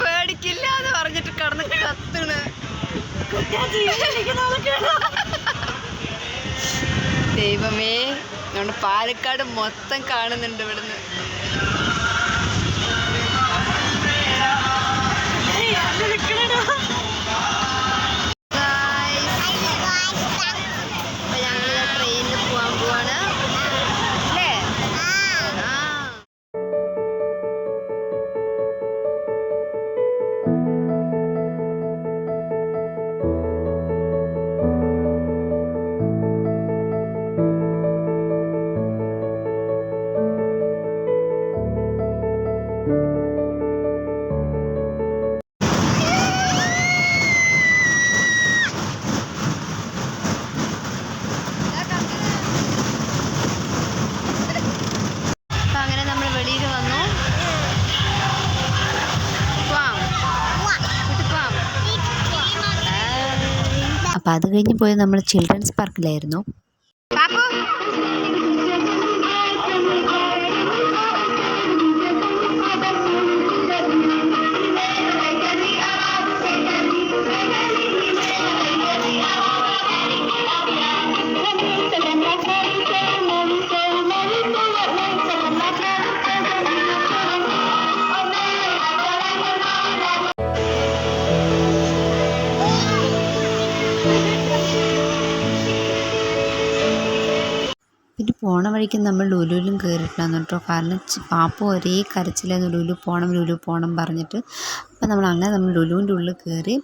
പേടിക്കില്ലാന്ന് പറഞ്ഞിട്ട് കടന്ന് കത്തണ്. ദൈവമേ, നമ്മുടെ പാലക്കാട് മൊത്തം കാണുന്നുണ്ട് ഇവിടുന്ന്. ട്രെയിനിൽ പോവാൻ പോവാണ് അല്ലേ? അപ്പോൾ അത് കഴിഞ്ഞ് പോയത് നമ്മൾ ചിൽഡ്രൻസ് പാർക്കിലായിരുന്നു. പിന്നെ പോണ വഴിക്ക് നമ്മൾ ലുലുവിലും കയറിയിട്ടാണ് കേട്ടോ. കാരണം പാപ്പു ഒരേ കരച്ചിലായിരുന്നു ലുലു പോകണം പറഞ്ഞിട്ട്. അപ്പം നമ്മൾ ലുലുവിൻ്റെ ഉള്ളിൽ കയറി.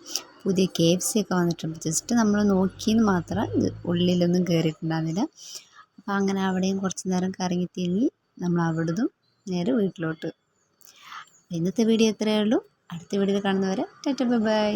പുതിയ KFC ഒക്കെ വന്നിട്ടുണ്ട്. ജസ്റ്റ് നമ്മൾ നോക്കിയെന്ന് മാത്രം, ഉള്ളിലൊന്നും കയറിയിട്ടുണ്ടായിരുന്നില്ല. അപ്പോൾ അങ്ങനെ അവിടെയും കുറച്ച് നേരം കറങ്ങി തിരിഞ്ഞ് നമ്മൾ അവിടുന്ന് നേരെ വീട്ടിലോട്ട്. ഇന്നത്തെ വീഡിയോ ഇത്രയേ ഉള്ളൂ. അടുത്ത വീഡിയോയിൽ കാണുന്നവരെ ടാറ്റ ബൈ ബൈ.